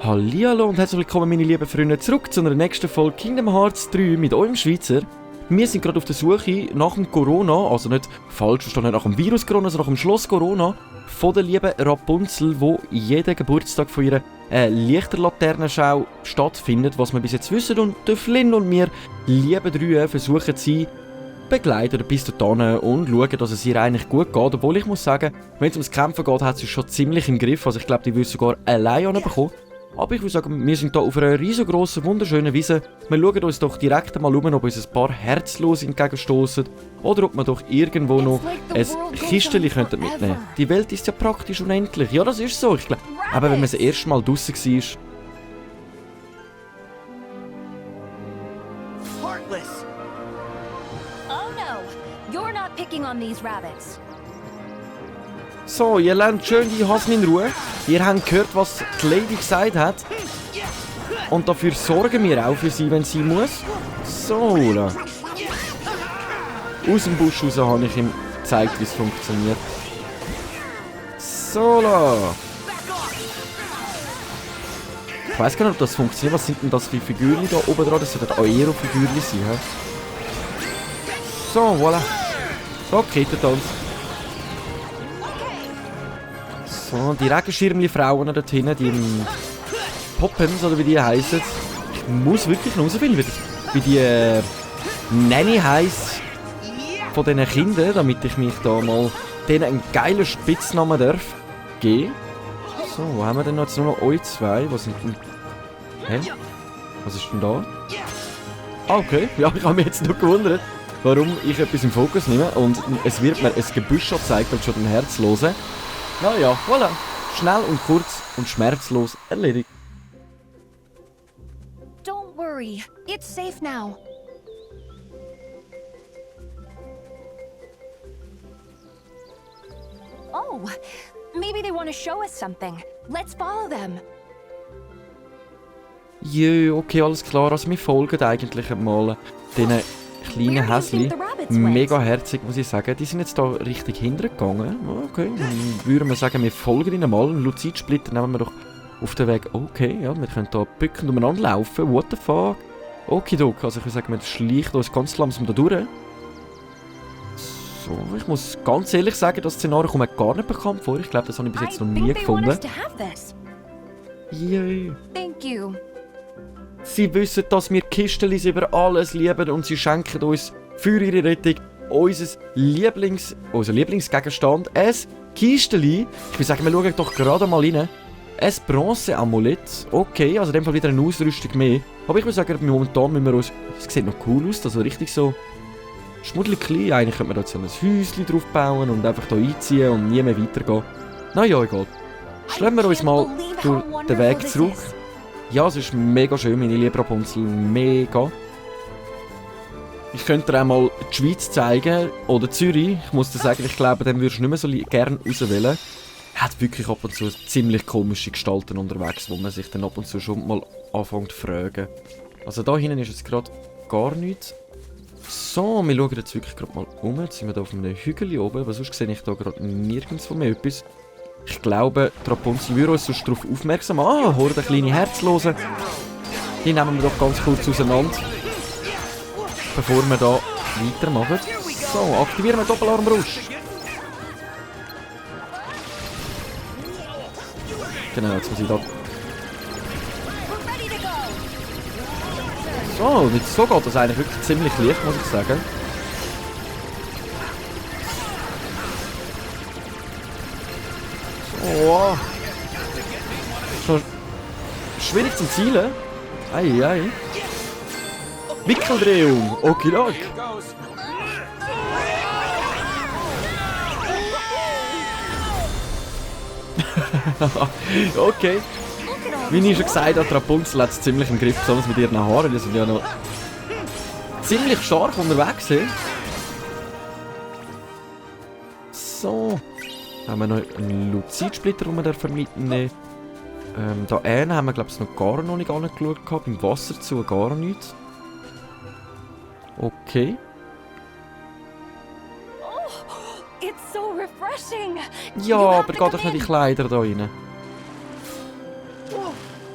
Hallihallo und herzlich willkommen, meine lieben Freunde, zurück zu einer nächsten Folge Kingdom Hearts 3 mit eurem Schweizer. Wir sind gerade auf der Suche nach dem Corona, also nicht falsch verstanden, nach dem Virus Corona, sondern nach dem Schloss Corona von der lieben Rapunzel, wo jeden Geburtstag von ihrer Lichterlaternenschau stattfindet, was wir bis jetzt wissen. Und der Flynn und wir, lieben drei, versuchen sie begleiten bis dorthin und schauen, dass es ihr eigentlich gut geht. Obwohl ich muss sagen, wenn es ums Kämpfen geht, hat sie es schon ziemlich im Griff. Also ich glaube, die will sogar allein anbekommen. Aber ich würde sagen, wir sind hier auf einer riesengroßen, wunderschönen Wiese. Wir schauen uns doch direkt mal um, ob uns ein paar Herzlose entgegenstoßen oder ob wir doch irgendwo noch ein Kistchen mitnehmen könnten. Die Welt ist ja praktisch unendlich. Ja, das ist so. Ich glaube, aber wenn man das erste Mal draussen war. Heartless. Oh no, you're not picking on these rabbits. So, ihr lernt schön die Hasen in Ruhe. Ihr habt gehört, was die Lady gesagt hat. Und dafür sorgen wir auch für sie, wenn sie muss. So, da. Aus dem Busch raus habe ich ihm gezeigt, wie es funktioniert. So, da. Ich weiss gar nicht, ob das funktioniert. Was sind denn das für Figürchen da oben dran? Das sollten Aero-Figürchen sein, he? So, voilà. So, kittet uns. So, die Regenschirmli-Frauen dort hinten, die Poppens, oder wie die heissen. Ich muss wirklich noch herausfinden, wie die Nanny heisst von diesen Kindern, damit ich mich da mal denen einen geilen Spitznamen darf geben. So, wo haben wir denn noch? Jetzt nur noch euch zwei. Was sind denn... Hä? Was ist denn da? Ah, okay. Ja, ich habe mich jetzt noch gewundert, warum ich etwas im Fokus nehme. Und es wird mir ein Gebüsch gezeigt und schon den Herzlosen. Naja, voilà. Schnell und kurz und schmerzlos erledigt. Don't worry, it's safe now. Oh, maybe they want to show us something. Let's follow them. Jö, okay, alles klar. Also wir folgen eigentlich mal diesen kleinen Häsli. Mega herzig, muss ich sagen. Die sind jetzt da richtig hintergegangen. Okay, dann würden wir sagen, wir folgen ihnen mal. Einen Luzidsplitter nehmen wir doch auf den Weg. Okay, ja, wir können da bückend umeinander laufen. What the fuck? Okidok, also ich würde sagen, wir schleichen uns ganz langsam da durch. So, ich muss ganz ehrlich sagen, das Szenario kommt mir gar nicht bekannt vor. Ich glaube, das habe ich bis jetzt noch nie gefunden. Jö. Thank you. Sie wissen, dass wir Kistelis über alles lieben und sie schenken uns für ihre Rettung unser Lieblingsgegenstand, ein Kisteli. Ich würde sagen, wir schauen doch gerade mal rein. Ein Bronze-Amulett. Okay, also in dem Fall wieder eine Ausrüstung mehr. Aber ich würde sagen, momentan müssen wir uns... Es sieht noch cool aus, also richtig so... Schmuddelig klein. Eigentlich könnte man da jetzt so ein Häuschen drauf bauen und einfach hier einziehen und nie mehr weitergehen. Naja, egal. Schleppen wir uns mal durch den Weg zurück. Ja, es ist mega schön, meine liebe Rapunzel. Mega. Ich könnte dir auch mal die Schweiz zeigen. Oder Zürich. Ich muss dir sagen, ich glaube, den würdest du nicht mehr so gerne auswählen. Er hat wirklich ab und zu ziemlich komische Gestalten unterwegs, wo man sich dann ab und zu schon mal anfängt zu fragen. Also da hinten ist jetzt gerade gar nichts. So, wir schauen jetzt wirklich gerade mal um. Jetzt sind wir hier auf einem Hügel oben, aber sonst sehe ich da gerade nirgends von mir etwas. Ich glaube, die Rapunzel würde uns sonst darauf aufmerksam machen. Ah, Horde kleine Herzlose. Die nehmen wir doch ganz kurz auseinander. Bevor wir da weitermachen. So, aktivieren wir Doppelarmbrust. Genau, jetzt muss ich da... So, jetzt so geht das eigentlich wirklich ziemlich leicht, muss ich sagen. Oh. Schon schwierig zum Zielen. Ei, ei. Wickeldrehung. Okidok. Okay. Wie ich schon gesagt habe, Rapunzel hat es ziemlich im Griff, besonders mit ihren Haaren. Die sind ja noch ziemlich stark unterwegs. He? So. Haben wir noch einen Luzidsplitter, den wir mitnehmen dürfen. Da einen haben wir, glaube ich, noch gar nicht angeschaut. Beim Wasser zu gar nichts. Okay. It's so refreshing. Ja, You have aber to geht come doch nicht die in. Kleider da rein.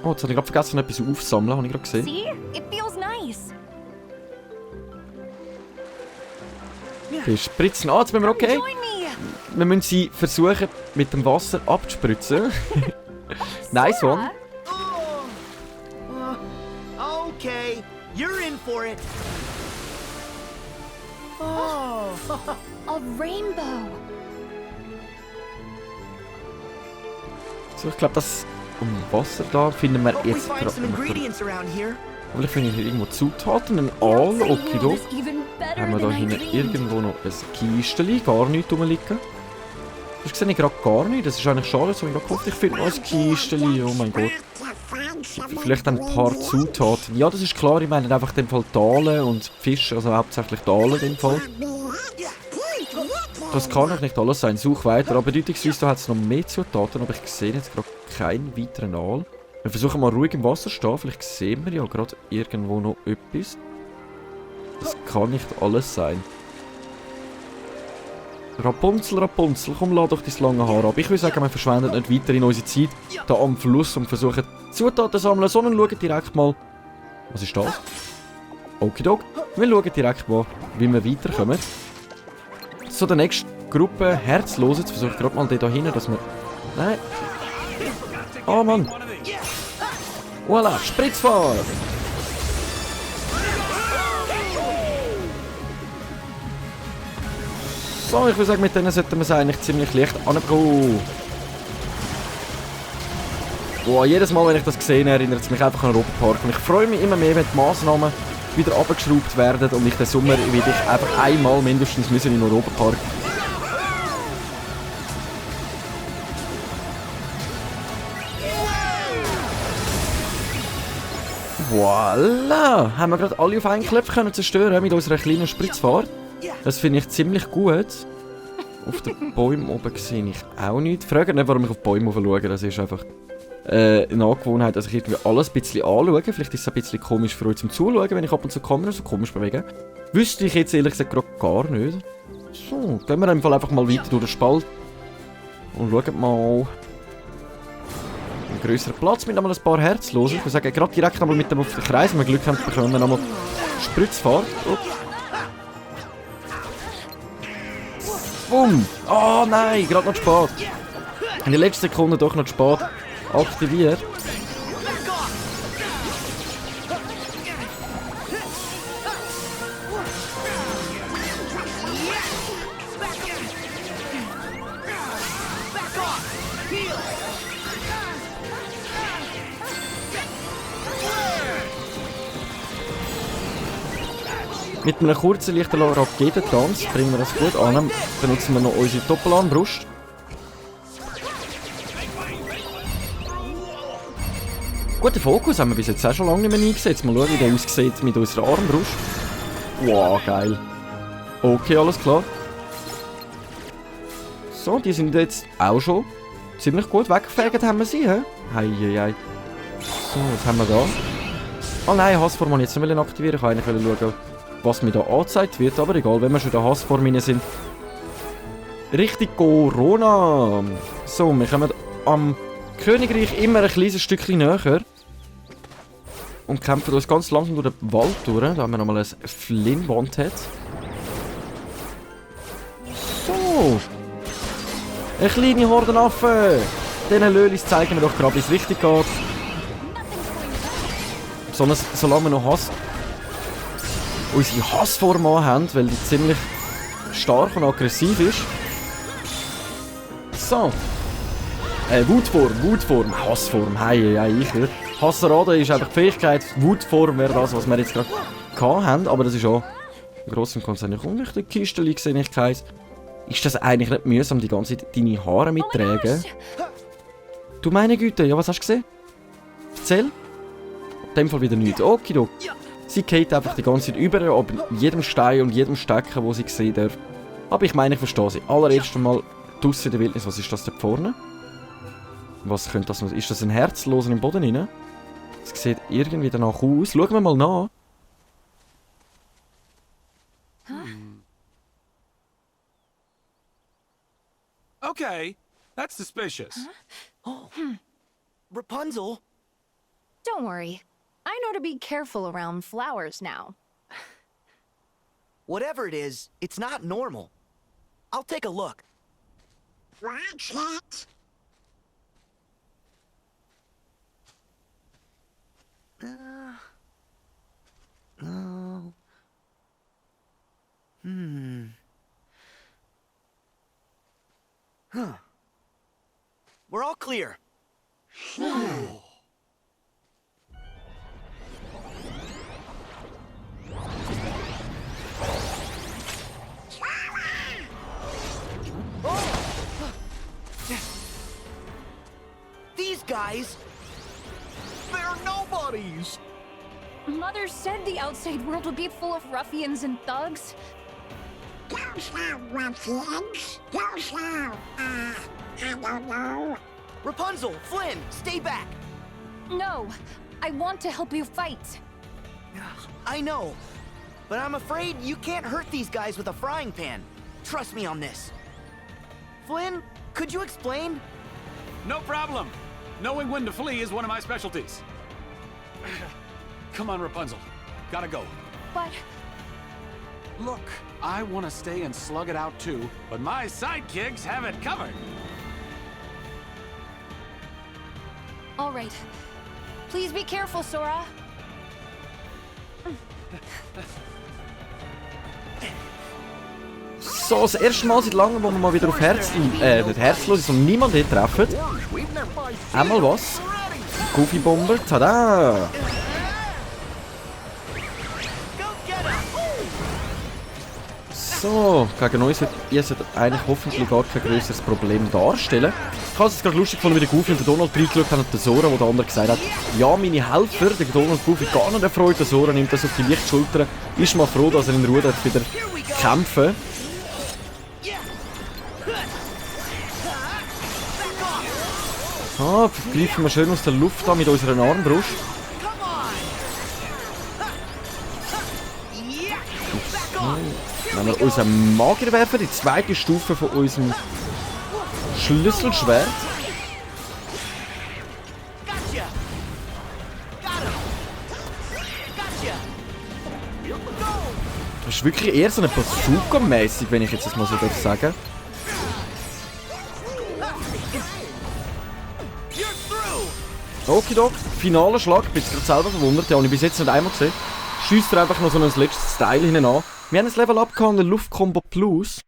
Oh, jetzt habe ich gerade vergessen, etwas aufzusammeln, habe ich gerade gesehen. See? It feels nice. Die Spritzen. Ah, jetzt sind wir okay. Join me. Wir müssen sie versuchen, mit dem Wasser abzuspritzen. Nice one. Okay, you're in for it. Oh, A rainbow. So, ich glaube, das um Wasser da finden wir hope we jetzt find gerade some noch. ingredients around here. Vielleicht finde ich hier irgendwo Zutaten, ein Aal, okido. It's even better Haben wir da than I hinten dreamed. irgendwo noch ein Kisteli, gar nichts rumliegen. Das sehe ich gerade gar nicht, das ist eigentlich schade, so ich gerade gehofft, ich finde noch ein Kisteli, oh mein Gott. Vielleicht ein paar Zutaten. Ja, das ist klar, ich meine einfach in dem Fall Dahle und Fisch, also hauptsächlich Dahle in dem Fall. Das kann auch nicht alles sein, such weiter, aber bedeutungsweise hat es noch mehr Zutaten, aber ich sehe jetzt gerade keinen weiteren Aal. Wir versuchen mal ruhig im Wasser zu stehen, vielleicht sehen wir ja gerade irgendwo noch etwas. Das kann nicht alles sein. Rapunzel, Rapunzel, komm, lad doch dein lange Haar ab. Ich würde sagen, wir verschwenden nicht weiter in unsere Zeit hier am Fluss und versuchen Zutaten zu sammeln, sondern schauen direkt mal... Was ist das? Okidok. Wir schauen direkt mal, wie wir weiterkommen. So, der nächste Gruppe Herzlose. Jetzt versuche ich gerade mal den da hinten, dass wir... Nein. Oh Mann. Voilà, Spritzfahrt. So, ich würde sagen, mit denen sollten wir es eigentlich ziemlich leicht angehen. Wow, jedes Mal, wenn ich das sehe, erinnert es mich einfach an Europapark. Und ich freue mich immer mehr, wenn die Massnahmen wieder abgeschraubt werden und ich den Sommer werde ich einfach einmal mindestens müssen in den Europapark. Voilà! Haben wir gerade alle auf einen Knopf können zerstören mit unserer kleinen Spritzfahrt. Das finde ich ziemlich gut. Auf den Bäumen oben sehe ich auch nichts. Fragt nicht, warum ich auf die Bäume schaue. Das ist einfach eine Angewohnheit, dass ich irgendwie alles ein bisschen anschaue. Vielleicht ist es ein bisschen komisch für euch zum Zuschauen, wenn ich ab und zu die Kamera so komisch bewege. Wüsste ich jetzt ehrlich gesagt gerade gar nicht. So, gehen wir einfach mal weiter durch den Spalt. Und schauen mal... Ein grösserer Platz mit einmal ein paar Herzlosen. Ich würde sagen, gerade direkt einmal mit dem auf den Kreis, wenn wir Glück haben, bekommen wir einmal Spritzfahrt. Bumm! Oh nein, gerade noch zu spät. In der letzten Sekunde doch noch zu spät aktiviert. Mit einem kurzen, leichten Raketentanz bringen wir das gut an. Benutzen wir noch unsere Doppelarmbrust. Guten Fokus haben wir bis jetzt auch schon lange nicht mehr eingesetzt. Mal schauen, wie der aussieht mit unserer Armbrust. Wow, geil. Okay, alles klar. So, die sind jetzt auch schon ziemlich gut weggefegt, haben wir sie, hä? Hei. So, was haben wir da? Oh nein, Hassform wollte ich jetzt nicht aktivieren. Ich wollte eigentlich schauen, was mir da angezeigt wird, aber egal, wenn wir schon in der Hassform rein sind. Richtig Corona! So, wir kommen am Königreich immer ein kleines Stückchen näher. Und kämpfen uns ganz langsam durch den Wald durch. Da haben wir nochmal ein Flinnwand. So! Eine kleine Hordenaffen! Diesen Lölis zeigen wir doch gerade, wie es richtig geht. Solange wir noch unsere Hassform haben, weil die ziemlich stark und aggressiv ist. So. Wutform, Hassform, hei, ich höre. Hasseraden ist einfach die Fähigkeit, Wutform wäre das, was wir jetzt gerade haben, aber das ist auch im Großen und Ganzen nicht unwichtig. Kisteli sehe ich keins. Ist das eigentlich nicht mühsam, die ganze Zeit deine Haare mittragen? Du meine Güte, ja, was hast du gesehen? Erzähl. In dem Fall wieder nichts. Okidok. Sie geht einfach die ganze Zeit über, ab jedem Stein und jedem Stecken, wo sie sehen darf. Aber ich meine, ich verstehe sie. Allererst einmal draussen in der Wildnis. Was ist das da vorne? Was könnte das noch? Ist das ein Herzloser im Boden rein? Es sieht irgendwie danach aus. Schauen wir mal nach. Okay, that's suspicious. Rapunzel? Don't worry. I know to be careful around flowers now. Whatever it is, it's not normal. I'll take a look. What's that? No. Huh. We're all clear. These guys, they're nobodies. Mother said the outside world would be full of ruffians and thugs. Those are ruffians. Those are, I don't know. Rapunzel, Flynn, stay back. No, I want to help you fight. I know, but I'm afraid you can't hurt these guys with a frying pan. Trust me on this. Flynn, could you explain? No problem. Knowing when to flee is one of my specialties. Come on, Rapunzel. Gotta go. But Look, I want to stay and slug it out too, but my sidekicks have it covered. all right. Please be careful, Sora. So, das erste Mal seit langem, wo wir mal wieder auf nicht herzlos, sondern niemanden treffen. Einmal was. Goofy Bomber, tada! So, gegen uns wird ihr eigentlich hoffentlich gar kein größeres Problem darstellen. Ich habe es gerade lustig gefunden, wie der Goofy und der Donald reingeschaut haben und der Sora, wo der andere gesagt hat, ja, meine Helfer, der Donald Goofy gar nicht erfreut, der Sora nimmt das auf die leichte Schulter, ist mal froh, dass er in Ruhe darf wieder kämpfen. Ah, greifen wir schön aus der Luft an mit unserer Armbrust. Dann haben wir unseren Magierwerfer, die zweite Stufe von unserem Schlüsselschwert. Das ist wirklich eher so eine Bazooka-mäßig, wenn ich jetzt das mal so sagen darf. Okidok, finaler Schlag, ich bin jetzt gerade selber verwundert, den habe ich bis jetzt nicht einmal gesehen. Schiesst er einfach noch so ein letztes Style hinten an. Wir haben ein Level abgehauen, den Luftcombo Plus.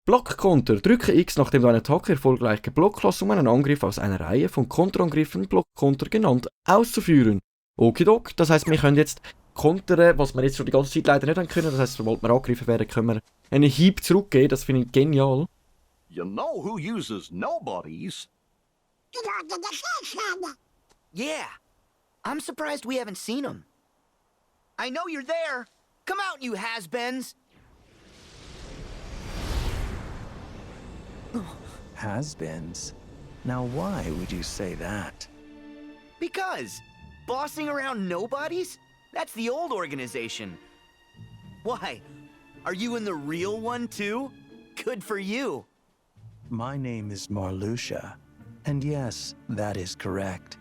Blockkonter. Drücke X, nachdem du einen Attacke erfolgreich geblockt hast, um einen Angriff aus einer Reihe von Konterangriffen, Blockkonter genannt, auszuführen. Okidok, das heisst, wir können jetzt kontern, was wir jetzt schon die ganze Zeit leider nicht haben können. Das heisst, sobald wir angegriffen werden, können wir einen Hieb zurückgeben. Das finde ich genial. You know who uses nobodies? Yeah. I'm surprised we haven't seen him. I know you're there. Come out, you has-beens. Has-beens? Now why would you say that? Because bossing around nobodies? That's the old organization. Why? Are you in the real one too? Good for you. My name is Marluxia, and yes, that is correct.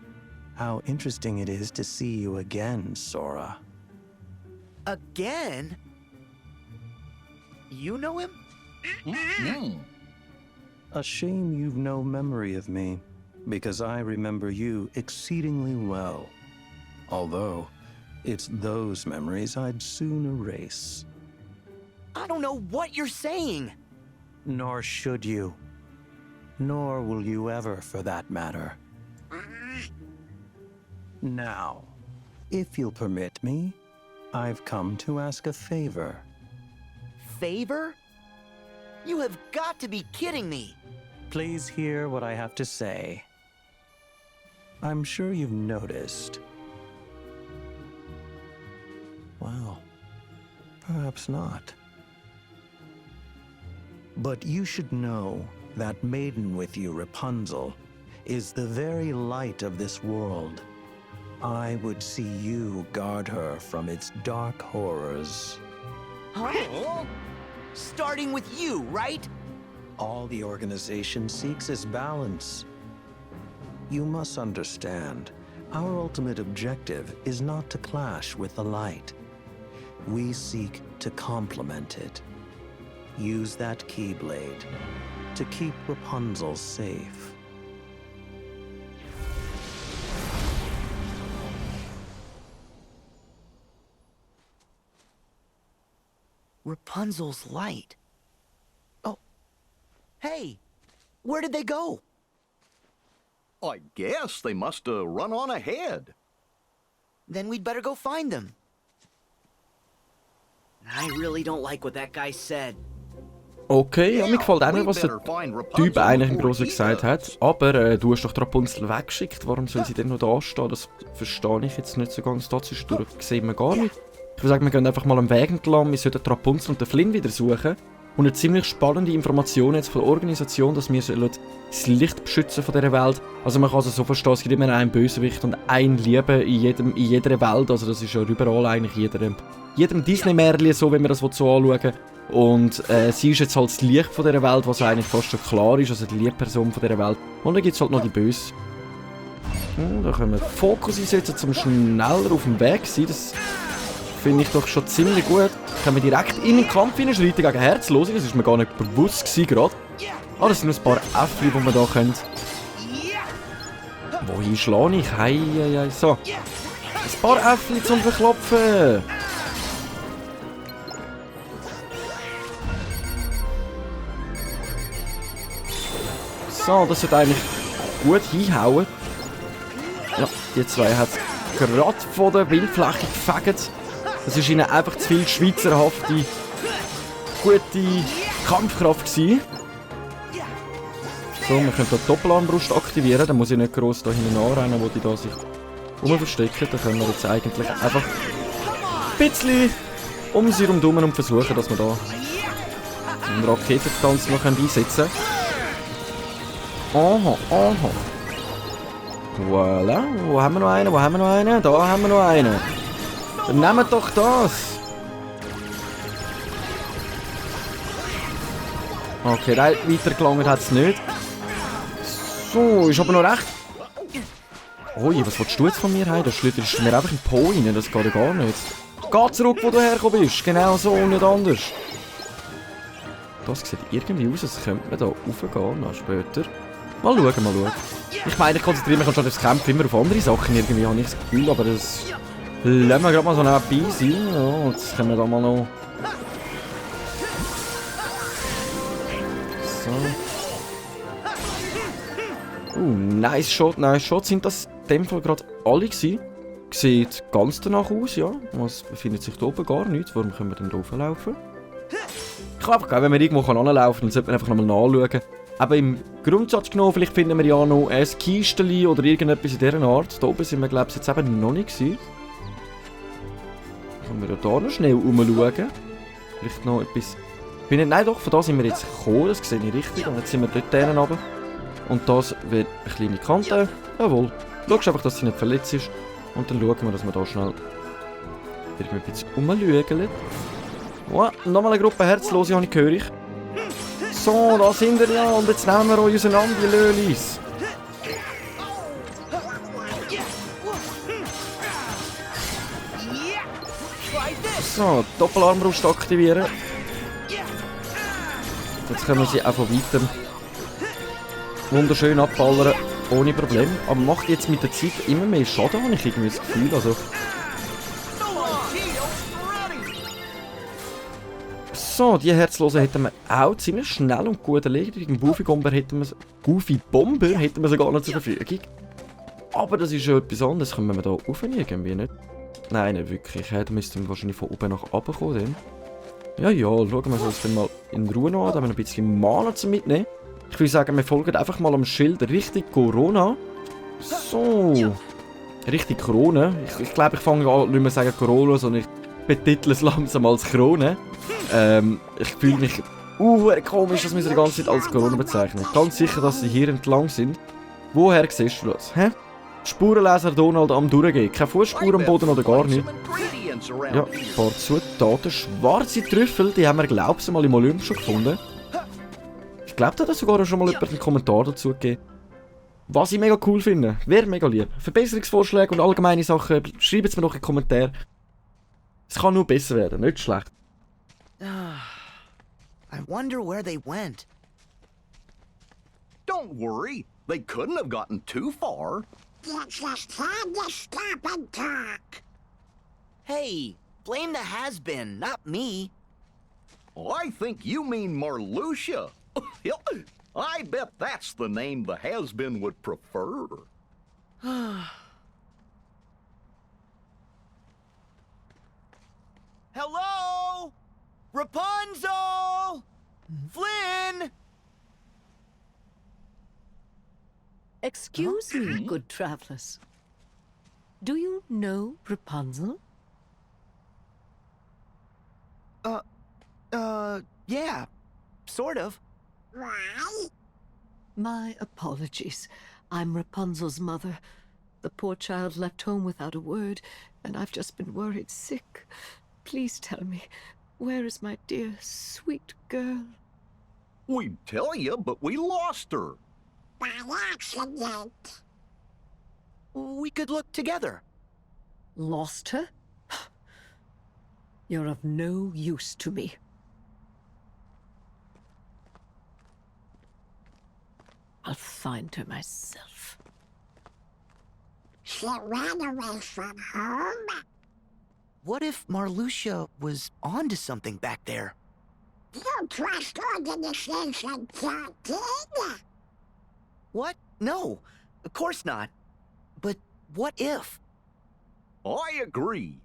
How interesting it is to see you again, Sora. Again? You know him? A shame you've no memory of me, because I remember you exceedingly well. Although, it's those memories I'd soon erase. I don't know what you're saying. Nor should you. Nor will you ever, for that matter. Now, if you'll permit me, I've come to ask a favor. Favor? You have got to be kidding me. Please hear what I have to say. I'm sure you've noticed. Well, perhaps not. But you should know that maiden with you, Rapunzel, is the very light of this world. I would see you guard her from its dark horrors. Huh? Starting with you, right? All the organization seeks is balance. You must understand, our ultimate objective is not to clash with the light. We seek to complement it. Use that Keyblade to keep Rapunzel safe. Rapunzel's light. Oh. Hey, where did they go? I guess they must have run on ahead. Then we'd better go find them. I really don't like what that guy said. Okay, ja, mir gefällt auch nicht, we was der better find Typ Rapunzel eigentlich im before Großen he gesagt hat. does. Aber du hast doch die Rapunzel weggeschickt. Warum soll sie denn noch da stehen? Das verstehe ich jetzt nicht so ganz. Da zwischendurch sehen wir gar nicht. Ich würde sagen, wir gehen einfach mal am Weg entlang. Wir sollten die Rapunzel und den Flynn wieder suchen. Und eine ziemlich spannende Information jetzt von der Organisation, dass wir das Licht beschützen von dieser Welt. Also man kann es so verstehen, es gibt immer einen Bösewicht und ein Liebe in jeder Welt. Also das ist ja überall eigentlich in jedem Disney-Märchen so, wenn wir das so anschauen. Und sie ist jetzt halt das Licht von dieser Welt, was eigentlich fast schon klar ist, also die Liebperson von dieser Welt. Und dann gibt es halt noch die Böse. Da können wir den Fokus einsetzen, um schneller auf dem Weg zu sein. Das finde ich doch schon ziemlich gut. Können wir direkt in den Kampf hineinschreiten gegen Herzlose. Das ist mir gar nicht bewusst gewesen gerade. Ah, das sind noch ein paar Äffli, die wir da können. Wohin schlage ich? Hei. So. Ein paar Äffli zum Verklopfen. So, das sollte eigentlich gut hinhauen. Ja, die zwei hat es gerade von der Bildfläche gefegt. Das war ihnen einfach zu viel schweizerhafte, gute Kampfkraft gewesen. So, wir können hier die Doppelarmbrust aktivieren. Dann muss ich nicht gross da hinten anrennen, wo die da sich verstecken. Dann können wir jetzt eigentlich einfach ein bisschen um sie herum und versuchen, dass wir da einen Raketentanz noch einsetzen können. Aha. Voilà. Wo haben wir noch einen? Da haben wir noch einen. Dann nehmt doch das. Okay, weiter gelangt hat es nicht. So, ist aber noch recht. Ui, was willst du jetzt von mir haben? Das schlüpft mir einfach in den Po rein, das geht ja gar nicht. Geh zurück, wo du hergekommen bist. Genau so und nicht anders. Das sieht irgendwie aus, als könnte man da raufgehen, noch später. Mal schauen. Ich meine, ich konzentriere mich schon aufs Kämpfen immer auf andere Sachen, irgendwie habe ich das Gefühl, aber das lassen wir gerade mal so nebenbei sein. Ja, jetzt können wir da mal noch... So. Nice Shot. Sind das in dem Fall gerade alle gewesen? Sieht ganz danach aus, ja. Was befindet sich da oben? Gar nichts. Warum können wir denn da rauflaufen? Ich kann einfach, wenn wir irgendwo anlaufen kann, dann sollte man einfach nochmal nachschauen. Aber im Grundsatz genommen, vielleicht finden wir ja noch ein Kisteli oder irgendetwas in dieser Art. Da oben sind wir, glaube ich, jetzt eben noch nicht gewesen. Können wir ja da noch schnell umschauen. Vielleicht noch etwas... Nein, doch, von da sind wir jetzt gekommen, das sehe ich richtig. Und jetzt sind wir dort hinten runter. Und das wird eine kleine Kante. Jawohl. Schau einfach, dass sie nicht verletzt ist. Und dann schauen wir, dass wir da schnell irgendwie ein bisschen umschauen. Oh, nochmal eine Gruppe Herzlose, habe ich gehört. So, da sind wir ja. Und jetzt nehmen wir euch auseinander, die Lölis. So, Doppelarmbrust aktivieren. Jetzt können wir sie einfach weiter wunderschön abballern, ohne Problem. Aber macht jetzt mit der Zeit immer mehr Schaden, habe ich irgendwie das Gefühl. Also. So, die Herzlosen hätten wir auch ziemlich schnell und gut erledigt. Den Goofy Bomber hätten wir sogar noch zur Verfügung. Aber das ist ja etwas anderes. Können wir da raufnehmen? Irgendwie nicht? Nein, nicht wirklich. Da müssten wir wahrscheinlich von oben nach unten kommen. Dann. Ja, schauen wir uns das dann mal in Ruhe an. Da haben wir ein bisschen Mana zum Mitnehmen. Ich würde sagen, wir folgen einfach mal am Schild Richtung Corona. So. Richtig Krone. Ich glaube, ich fange an, nicht mehr sagen Corona, sondern ich betitle es langsam als Krone. Ich fühle mich komisch, dass wir sie die ganze Zeit als Corona bezeichnen. Ganz sicher, dass sie hier entlang sind. Woher siehst du das? Hä? Spurenleser Donald am Durchgehen. Keine Fußspur am Boden oder gar nicht. ingredients around Ja, here. ein paar Zutaten. Schwarze Trüffel, die haben wir, glaube ich, mal im Olymp schon gefunden. Ich glaube, da hat sogar schon mal jemand einen Kommentar dazu gegeben. Was ich mega cool finde. Wäre mega lieb. Verbesserungsvorschläge und allgemeine Sachen, schreibt es mir doch in die Kommentare. Es kann nur besser werden, nicht schlecht. I wonder where they went. Don't worry, they couldn't have gotten too far. You just had to stop and talk. Hey, blame the has-been, not me. I think you mean Marluxia. I bet that's the name the has-been would prefer. Hello? Rapunzel! Flynn! Excuse me, good travelers. Do you know Rapunzel? Yeah, sort of. Why? My apologies. I'm Rapunzel's mother. The poor child left home without a word, and I've just been worried sick. Please tell me, where is my dear, sweet girl? We'd tell you, but we lost her. By accident. We could look together. Lost her? You're of no use to me. I'll find her myself. She ran away from home. What if Marluxia was onto something back there? You trust organization talking? What? No, of course not. But what if? I agree.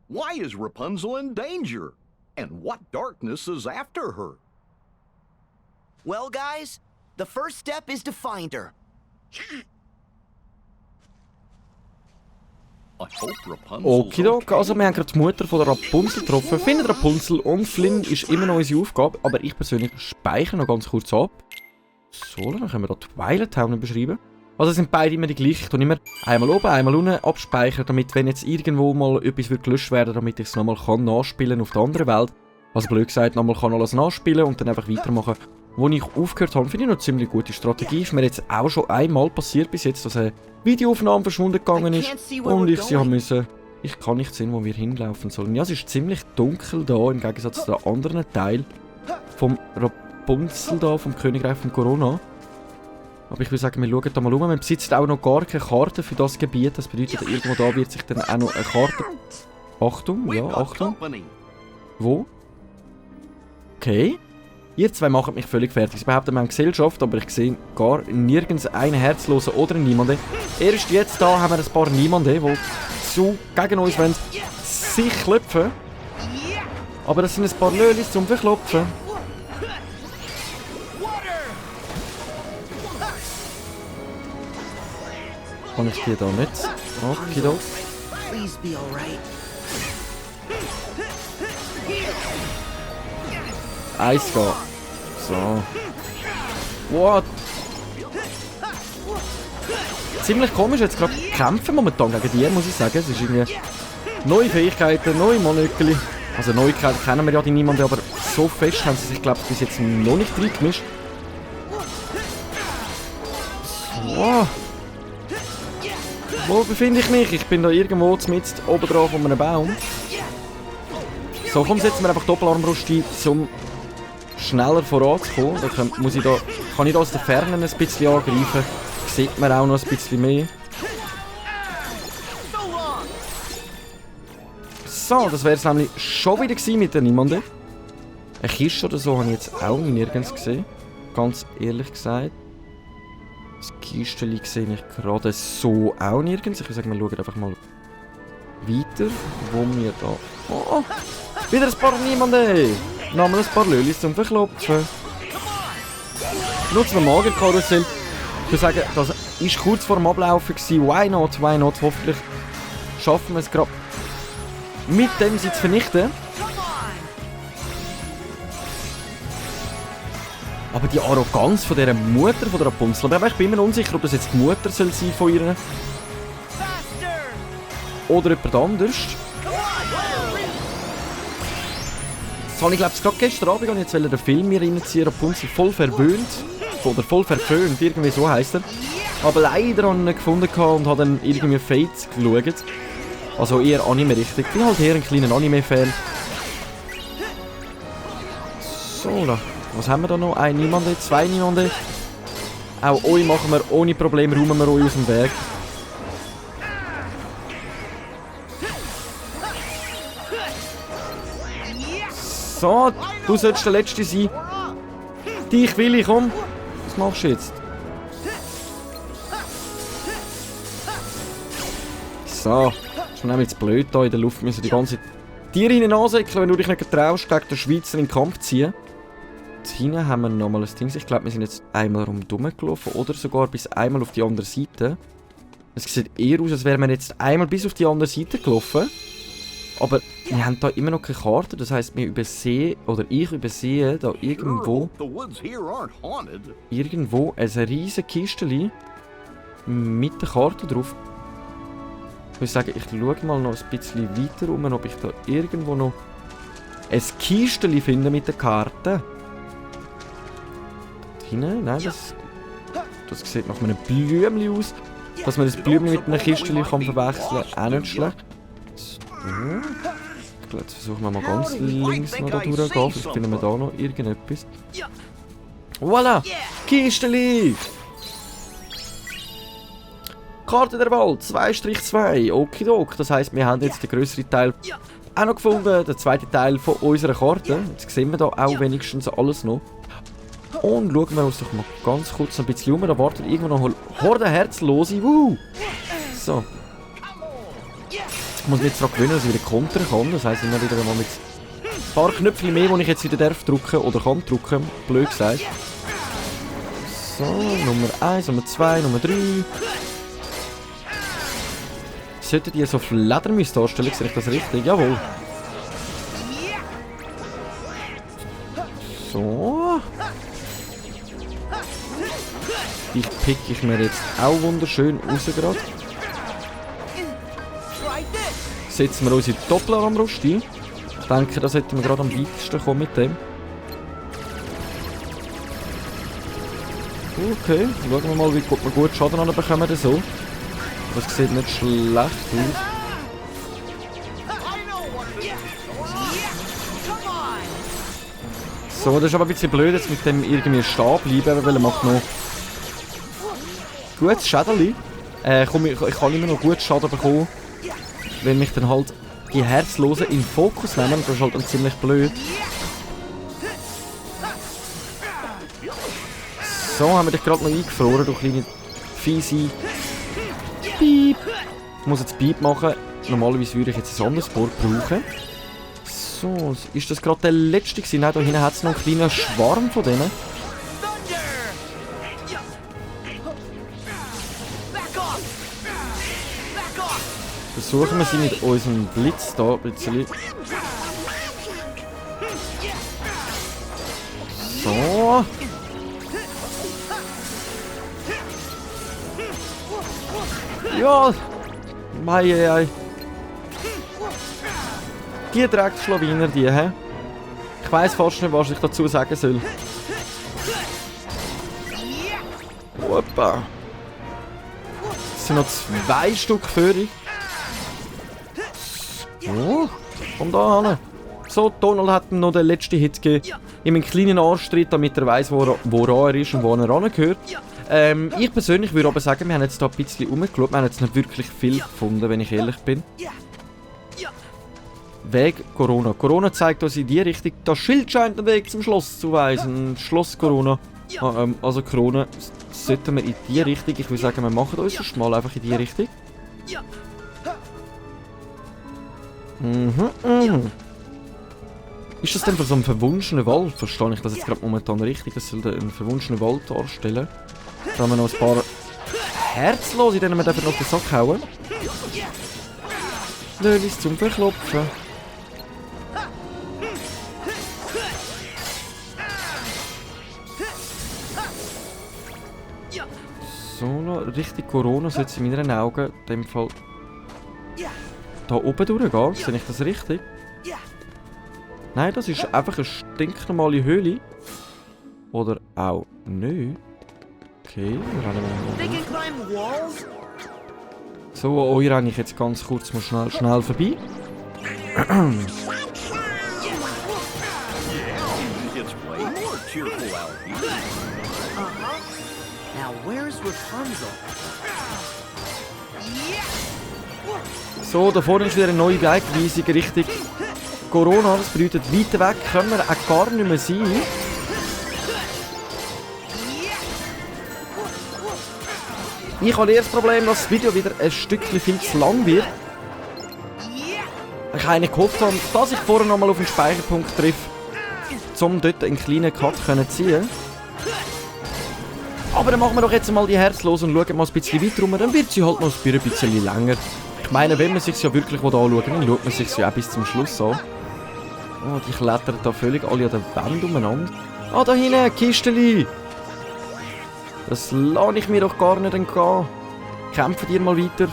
Why is Rapunzel in danger? And what darkness is after her? Well, guys, the first step is to find her. I hope Rapunzel's Okidok, also wir haben gerade die Mutter von der Rapunzel getroffen. Finden Rapunzel und Flynn ist immer noch unsere Aufgabe, aber ich persönlich speichere noch ganz kurz ab. So, dann können wir hier Twilight Town beschreiben. Also sind beide immer die gleichen. Ich tue immer einmal oben, einmal unten abspeichern, damit, wenn jetzt irgendwo mal etwas gelöscht werden, damit ich es nochmal nachspielen auf der anderen Welt. Also blöd gesagt, nochmal kann alles nachspielen und dann einfach weitermachen, wo ich aufgehört habe. Finde ich noch eine ziemlich gute Strategie. Ist mir jetzt auch schon einmal passiert bis jetzt, dass eine Videoaufnahme verschwunden gegangen ist und ich sie haben müssen. Ich kann nicht sehen, wo wir hinlaufen sollen. Ja, es ist ziemlich dunkel da, im Gegensatz zu den anderen Teil vom Rapunzel da, vom Königreich von Corona. Aber ich würde sagen, wir schauen da mal um. Man besitzt auch noch gar keine Karte für das Gebiet. Das bedeutet, irgendwo da wird sich dann auch noch eine Karte... Achtung, We've ja, got Achtung. company. Wo? Okay. Ihr zwei machen mich völlig fertig. Sie behaupten, wir haben Gesellschaft, aber ich sehe gar nirgends einen Herzlosen oder niemanden. Erst jetzt da haben wir ein paar Niemanden, die so gegen uns wollen sich klopfen. Aber das sind ein paar Lölis zum Verklopfen. Kann ich die da nicht? Okay, da. Please be alright. Eins geht. So. What? Ziemlich komisch jetzt gerade kämpfen momentan gegen die, muss ich sagen. Es ist irgendwie neue Fähigkeiten, neue Monökeli. Also Neuigkeiten kennen wir ja die niemanden, aber so fest haben sie sich, glaube ich, bis jetzt noch nicht reingemischt. So. Wo befinde ich mich? Ich bin da irgendwo mitten oben drauf von einem Baum. So, komm, setzen wir einfach Doppelarmbrust ein, um schneller voranzukommen. Da kann ich da aus der Ferne ein bisschen angreifen. Sieht man auch noch ein bisschen mehr. So, das wäre es nämlich schon wieder gewesen mit den Niemanden. Eine Kiste oder so habe ich jetzt auch nirgends gesehen. Ganz ehrlich gesagt. Das Kistchen sehe ich gerade so auch nirgends. Ich würde sagen, wir schauen einfach mal weiter, wo wir da... Oh, wieder ein paar Niemanden! Nochmal ein paar Lölis zum Verklopfen. Nutzen wir Magenkarussell. Ich würde sagen, das war kurz vor dem Ablaufen gewesen. Why not, why not? Hoffentlich schaffen wir es gerade mit dem sie zu vernichten. Aber die Arroganz von dieser Mutter von der Rapunzel, aber ich bin mir unsicher, ob das jetzt die Mutter soll sein von ihr. Oder jemand anders. Jetzt habe ich glaube gerade gestern Abend jetzt den Film mir reinziehen, Rapunzel voll verwöhnt. Oder voll verföhnt, irgendwie so heisst er. Aber leider habe ich ihn nicht gefunden und habe dann irgendwie Fates geschaut. Also eher Anime richtig. Ich bin halt eher ein kleiner Anime-Fan. So, da. Was haben wir da noch? Ein Niemande, zwei Niemande. Auch euch machen wir ohne Probleme, räumen wir euch aus dem Weg. So, du sollst der Letzte sein. Dich will ich, komm. Was machst du jetzt? So, ist mir nämlich jetzt blöd da in der Luft. Wir müssen die ganze Tiere hinten ansäckeln, wenn du dich nicht traust, gegen den Schweizer in den Kampf ziehen. Jetzt hinten haben wir nochmal ein Ding. Ich glaube, wir sind jetzt einmal rundherum gelaufen oder sogar bis einmal auf die andere Seite. Es sieht eher aus, als wären wir jetzt einmal bis auf die andere Seite gelaufen. Aber wir haben da immer noch keine Karte, das heisst, wir übersehen, oder ich übersehe da irgendwo ein riesiges Kistchen mit der Karte drauf. Ich würde sagen, ich schaue mal noch ein bisschen weiter um, ob ich da irgendwo noch ein Kistchen finde mit der Karte. Da hinten? Nein, das sieht nach einem Blümchen aus. Dass man das Blümchen mit einem Kistchen verwechseln kann, auch nicht schlecht. So. Ich glaube, jetzt versuchen wir mal ganz links noch da durchzugehen. Vielleicht finden wir da noch irgendetwas. Voilà! Kistchen! Karte der Wald, 2-2. Okidok. Das heisst, wir haben jetzt den grösseren Teil auch noch gefunden. Den zweiten Teil von unserer Karte. Jetzt sehen wir da auch wenigstens alles noch. Und schauen wir uns doch mal ganz kurz ein bisschen um. Da wartet irgendwo noch Horde Herzlose. So. Ich muss mich jetzt daran gewöhnen, dass ich wieder kontern kann. Das heisst, immer wieder mal mit ein paar Knöpfchen mehr, die ich jetzt wieder darf drücken oder kann drücken. Blöd gesagt. So, Nummer 1, Nummer 2, Nummer 3. Solltet ihr so Fledermäuse darstellen, sehe ich das richtig? Jawohl. So. Die pick ich mir jetzt auch wunderschön raus gerade. Setzen wir unsere Doppelarmbrust ein. Ich denke, da sollten wir gerade am weitesten kommen mit dem. Okay, schauen wir mal, wie wir gut Schaden anbekommen so. Das sieht nicht schlecht aus. So, das ist aber ein bisschen blöd jetzt mit dem irgendwie stehen bleiben, weil er macht noch gutes Schädeli. Ich kann immer noch gut Schaden bekommen, wenn mich dann halt die Herzlosen in den Fokus nehmen. Das ist halt dann ziemlich blöd. So, haben wir dich gerade noch eingefroren, du kleine fiese Piep. Ich muss jetzt Piep machen. Normalerweise würde ich jetzt ein anderes Board brauchen. So, ist das gerade der letzte gewesen? Nein, da hinten hat es noch einen kleinen Schwarm von denen. Versuchen wir sie mit unserem Blitz da ein bisschen. So. Ja! Mei. Die Drecksschlawiner, die, hä? Ich weiss fast nicht, was ich dazu sagen soll. Opa! Es sind noch 2 Stück Föhrig. Oh, komm da hin. So, Donald hat noch den letzten Hit gegeben. In meinen kleinen Arschtritt, damit er weiss, wo er ist und wo er angehört. Ich persönlich würde aber sagen, wir haben jetzt da ein bisschen rumgeschaut. Wir haben jetzt nicht wirklich viel gefunden, wenn ich ehrlich bin. Weg Corona. Corona zeigt uns in die Richtung. Das Schild scheint den Weg zum Schloss zu weisen. Schloss Corona. Also Corona sollten wir in die Richtung. Ich würde sagen, wir machen uns sonst mal einfach in die Richtung. Ist das denn für so einen verwunschenen Wald? Verstehe ich das jetzt gerade momentan richtig? Das soll einen verwunschenen Wald darstellen. Da haben wir noch ein paar Herzlose, denen wir dafür noch den Sack hauen. Lölis zum Verklopfen. So, noch richtig Corona sollte es in meinen Augen in dem Fall da oben durchgehen. Sehe ich das richtig? Nein, das ist einfach eine stinknormale Höhle. Oder auch nicht. Okay, wir rennen They mal. can climb walls? So, euch renne ich jetzt ganz kurz mal schnell vorbei. It's way more cheerful out here. Now where's Rapunzel? So, da vorne ist wieder eine neue Wegweisung Richtung Corona. Das bedeutet, weiter weg können wir auch gar nicht mehr sein. Ich habe eher das Problem, dass das Video wieder ein Stückchen viel zu lang wird. Ich eigentlich gehofft habe, dass ich vorher nochmal auf den Speicherpunkt treffe, um dort einen kleinen Cut zu ziehen. Aber dann machen wir doch jetzt mal die Herz los und schauen mal ein bisschen weiter rum. Dann wird sie halt noch ein bisschen länger. Ich meine, wenn man sich ja wirklich anschaut, dann schaut man sich ja auch bis zum Schluss an. Oh, die klettern da völlig alle an der Wand umeinander. Ah, da hinten, ein Kisteli! Das lasse ich mir doch gar nicht entgehen. Kämpfe dir mal weiter.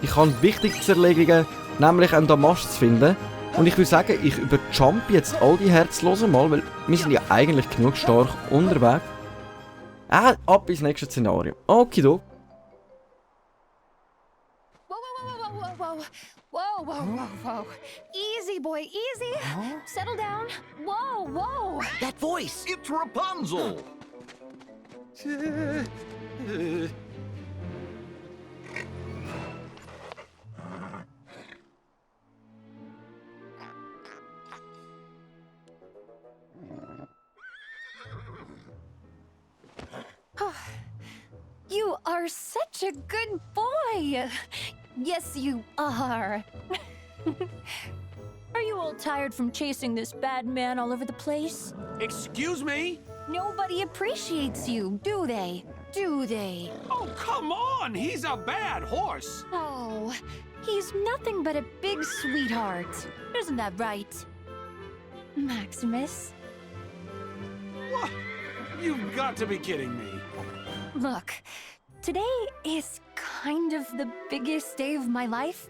Ich habe wichtigste Erledigungen, nämlich einen Damast zu finden. Und ich würde sagen, ich überjump jetzt all die Herzlosen mal, weil wir sind ja eigentlich genug stark unterwegs. Ab ins nächste Szenario. Okido. Whoa, whoa, whoa, whoa, whoa, whoa. Whoa, whoa, whoa, whoa. Easy, boy, easy. Settle down. Whoa, whoa. That voice! It's Rapunzel. You are such a good boy. Yes, you are. Are you all tired from chasing this bad man all over the place? Excuse me? Nobody appreciates you, do they? Do they? Oh, come on! He's a bad horse! Oh, he's nothing but a big sweetheart. Isn't that right? Maximus? What? You've got to be kidding me. Look, today is kind of the biggest day of my life.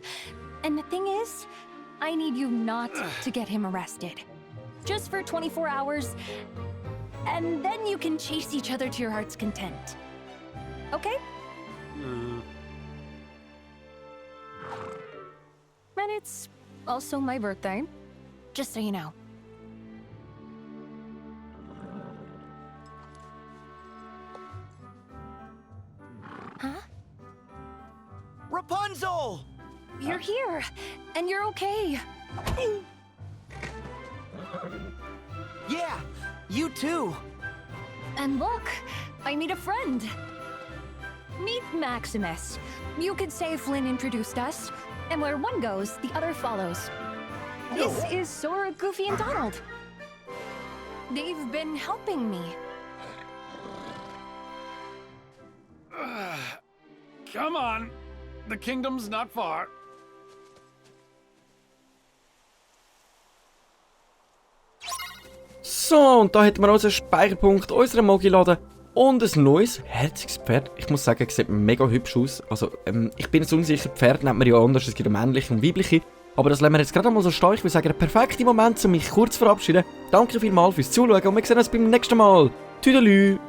And the thing is, I need you not to get him arrested. Just for 24 hours, and then you can chase each other to your heart's content. Okay? And it's also my birthday, just so you know. Huh? Rapunzel! You're here, and you're okay. Yeah, you too. And look, I meet a friend. Meet Maximus. You could say Flynn introduced us, and where one goes, the other follows. This is Sora, Goofy, and Donald. They've been helping me. Come on. The kingdom's not far. So, und da hätten wir unseren Speicherpunkt, unseren Mogiladen und ein neues, herziges Pferd. Ich muss sagen, es sieht mega hübsch aus. Also, ich bin jetzt unsicher, Pferd nennt man ja anders, es gibt männliche und weibliche. Aber das lassen wir jetzt gerade einmal so stehen. Ich würde sagen, der perfekte Moment, um mich kurz zu verabschieden. Danke vielmals fürs Zuschauen und wir sehen uns beim nächsten Mal. Tüdelü!